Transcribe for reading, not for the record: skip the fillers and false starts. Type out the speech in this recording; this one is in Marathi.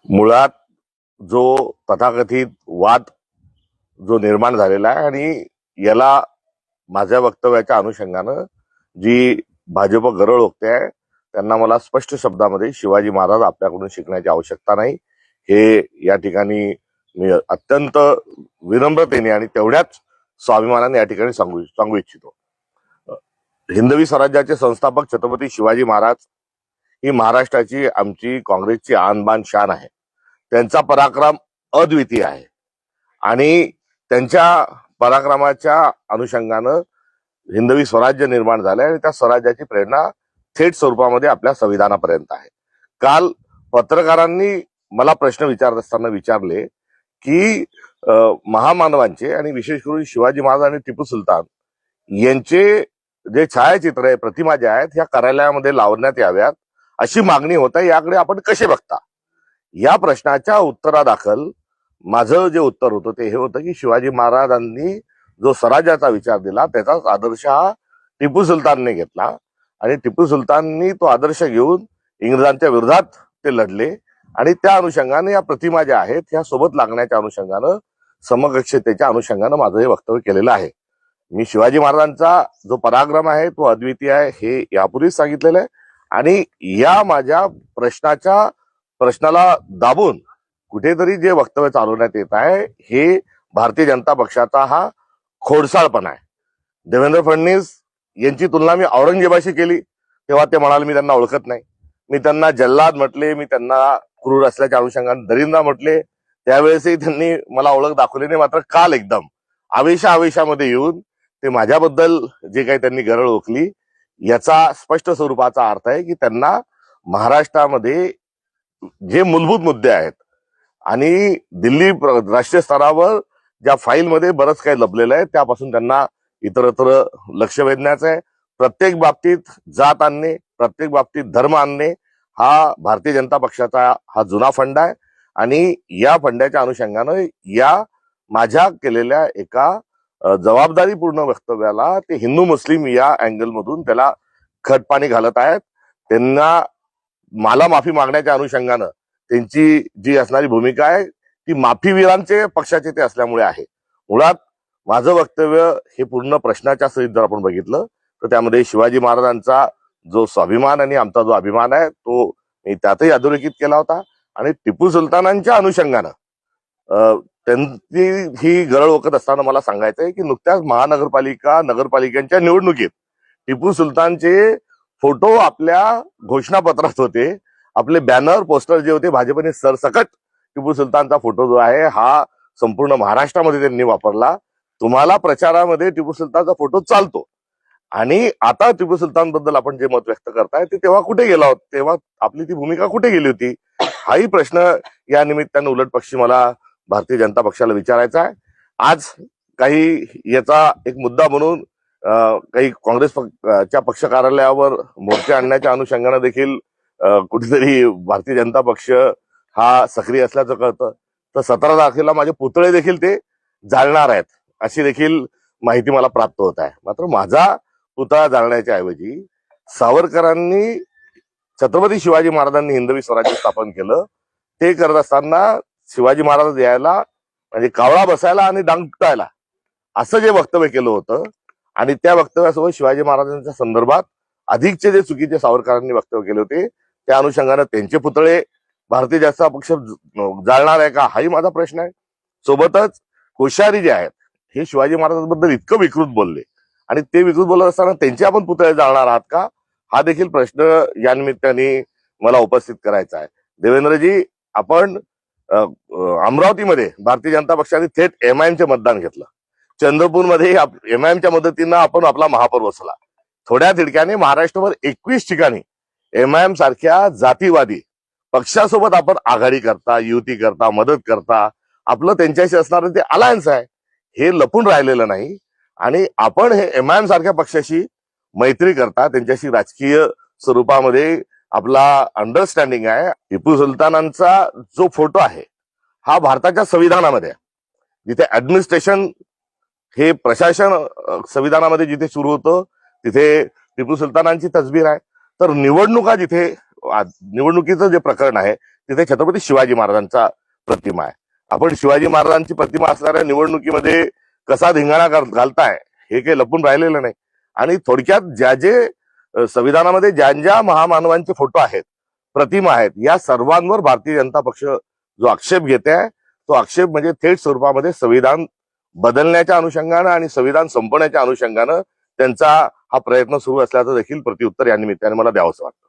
मुळात जो तथाकथित वाद जो निर्माण झालेला आहे आणि याला माझ्या वक्तव्याच्या अनुषंगानं जी भाजप गरळ ओकते आहे त्यांना मला स्पष्ट शब्दामध्ये शिवाजी महाराज आपल्याकडून शिकण्याची आवश्यकता नाही हे या ठिकाणी मी अत्यंत विनम्रतेने आणि तेवढ्याच स्वाभिमानाने या ठिकाणी सांगू इच्छितो. हिंदवी स्वराज्याचे संस्थापक छत्रपती शिवाजी महाराज ही महाराष्ट्राची आमची काँग्रेसची आणबाण शान आहे. त्यांचा पराक्रम अद्वितीय आहे आणि त्यांच्या पराक्रमाच्या अनुषंगानं हिंदवी स्वराज्य निर्माण झालंय आणि त्या स्वराज्याची प्रेरणा थेट स्वरूपामध्ये आपल्या संविधानापर्यंत आहे. काल पत्रकारांनी मला प्रश्न विचारत असताना विचारले की महामानवांचे आणि विशेष करून शिवाजी महाराज आणि टिपू सुलतान यांचे जे छायाचित्र आहे, प्रतिमा ज्या आहेत ह्या कार्यालयामध्ये लावण्यात याव्यात अशी मागणी होत आहे. याकडे आपण कसे बघता? या प्रश्नाच्या उत्तरादाखल माझं जे उत्तर होतं ते हे होतं की शिवाजी महाराजांनी जो स्वराज्याचा विचार दिला त्याचाच आदर्श हा टिपू सुलतानने घेतला आणि टिपू सुलताननी तो आदर्श घेऊन इंग्रजांच्या विरोधात ते लढले आणि त्या अनुषंगाने या प्रतिमा ज्या आहेत ह्या सोबत लागण्याच्या अनुषंगानं समकक्षतेच्या अनुषंगानं माझं हे वक्तव्य केलेलं आहे. मी शिवाजी महाराजांचा जो पराक्रम आहे तो अद्वितीय आहे हे यापूर्वीच सांगितलेलं आहे आणि या माझ्या प्रश्नाला दाबून कुठेतरी जे वक्तव्य चालवण्यात येत आहे हे भारतीय जनता पक्षाचा हा खोडसाळपणा आहे. देवेंद्र फडणवीस यांची तुलना मी औरंगजेबाशी केली तेव्हा ते म्हणाले मी त्यांना ओळखत नाही. मी त्यांना जल्लाद म्हटले, मी त्यांना क्रूर असल्याच्या अनुषंगाने दरिंदा म्हटले, त्यावेळेसही त्यांनी मला ओळख दाखवली नाही. मात्र काल एकदम आवेशामध्ये येऊन ते माझ्याबद्दल जे काही त्यांनी गरळ ओकली याचा स्पष्ट स्वरूपाचा अर्थ आहे की त्यांना महाराष्ट्रामध्ये जे मूलभूत मुद्दे आहेत आणि दिल्ली राष्ट्रीय स्तरावर ज्या फाईलमध्ये बरंच काही लपलेलं आहे त्यापासून त्यांना इतरत्र लक्ष वेधण्याचं आहे. प्रत्येक बाबतीत जात आणणे, प्रत्येक बाबतीत धर्म आणणे हा भारतीय जनता पक्षाचा हा जुना फंडा आहे आणि या फंड्याच्या अनुषंगानं या माझ्या केलेल्या एका जबाबदारीपूर्ण वक्तव्याला ते हिंदू मुस्लिम या अँगलमधून त्याला खतपाणी घालत आहेत. त्यांना मला माफी मागण्याच्या अनुषंगानं त्यांची जी असणारी भूमिका आहे ती माफीवीरांचे पक्षाचे ते असल्यामुळे आहे. मुळात माझं वक्तव्य हे पूर्ण प्रश्नाच्या सहित जर आपण बघितलं तर त्यामध्ये शिवाजी महाराजांचा जो स्वाभिमान आणि आमचा जो अभिमान आहे तो मी त्यातही अधोरेखित केला होता आणि टिपू सुलतानांच्या अनुषंगानं त्यांची ही गरळ ओकत असताना मला सांगायचंय की नुकत्याच नगरपालिकांच्या निवडणुकीत टिपू सुलतानचे फोटो आपल्या घोषणापत्रात होते. आपले बॅनर पोस्टर जे होते भाजपने सरसकट टिपू सुलतानचा फोटो जो आहे हा संपूर्ण महाराष्ट्रामध्ये त्यांनी वापरला. तुम्हाला प्रचारामध्ये टिपू सुलतानचा फोटो चालतो आणि आता टिपू सुलतान बद्दल आपण जे मत व्यक्त करताय ते तेव्हा कुठे गेला होता, तेव्हा आपली ती भूमिका कुठे गेली होती हाही प्रश्न या निमित्तानं उलट पक्षी मला भारतीय जनता पक्षाला विचारायचा आहे. आज काही याचा एक मुद्दा म्हणून काही काँग्रेसच्या पक्ष कार्यालयावर मोर्चे आणण्याच्या अनुषंगानं देखील कुठेतरी भारतीय जनता पक्ष हा सक्रिय असल्याचं कळतं. तर 17 तारखेला माझे पुतळे देखील ते जाळणार आहेत अशी देखील माहिती मला प्राप्त होत आहे. मात्र माझा पुतळा जाळण्याच्या ऐवजी सावरकरांनी छत्रपती शिवाजी महाराजांनी हिंदवी स्वराज्य स्थापन केलं ते करत असताना शिवाजी महाराज यायला म्हणजे कावळा बसायला आणि डांगटायला असं जे वक्तव्य केलं होतं आणि त्या वक्तव्यासोबत शिवाजी महाराजांच्या संदर्भात अधिकचे जे चुकीचे सावरकरांनी वक्तव्य केले होते त्या अनुषंगाने त्यांचे पुतळे भारतीय जनता पक्ष जाळणार आहे का हाही माझा प्रश्न आहे. सोबतच कोश्यारी जे आहेत हे शिवाजी महाराजांबद्दल इतकं विकृत बोलले आणि ते विकृत बोलत असताना त्यांचे आपण पुतळे जाळणार आहात का हा देखील प्रश्न या निमित्ताने मला उपस्थित करायचा आहे. देवेंद्रजी, आपण अमरावतीमध्ये भारतीय जनता पक्षाने थेट एमआयएमचे मतदान घेतलं. चंद्रपूरमध्ये एमआयएमच्या मदतीनं आपण आपला महापौर बसवला. थोड्या थिडक्याने महाराष्ट्रभर 21 ठिकाणी एमआयएम सारख्या जातीवादी पक्षासोबत आपण आघाडी करता, युती करता, मदत करता. आपलं त्यांच्याशी असणारं ते अलायन्स आहे हे लपून राहिलेलं नाही आणि आपण हे एमआयएम सारख्या पक्षाशी मैत्री करता, त्यांच्याशी राजकीय स्वरूपामध्ये आपला अंडरस्टँडिंग आहे. टिपू सुलतानांचा जो फोटो आहे हा भारताच्या संविधानामध्ये आहे. जिथे ऍडमिनिस्ट्रेशन हे प्रशासन संविधानामध्ये जिथे सुरू होतं तिथे टिपू सुलतानांची तसबीर आहे. तर निवडणुकीचं जे प्रकरण आहे तिथे छत्रपती शिवाजी महाराजांचा प्रतिमा आहे. आपण शिवाजी महाराजांची प्रतिमा असणाऱ्या निवडणुकीमध्ये कसा धिंगाणा घालताय हे काही लपून राहिलेलं नाही. आणि थोडक्यात संविधानामध्ये ज्या महामानवांचे फोटो आहेत, प्रतिमा आहेत, या सर्वांवर भारतीय जनता पक्ष जो आक्षेप घेते आहे तो आक्षेप म्हणजे थेट स्वरूपामध्ये संविधान बदलण्याच्या अनुषंगानं आणि संविधान संपवण्याच्या अनुषंगानं त्यांचा हा प्रयत्न सुरू असल्याचं देखील प्रत्युत्तर या निमित्ताने मला द्यावंसं वाटतं.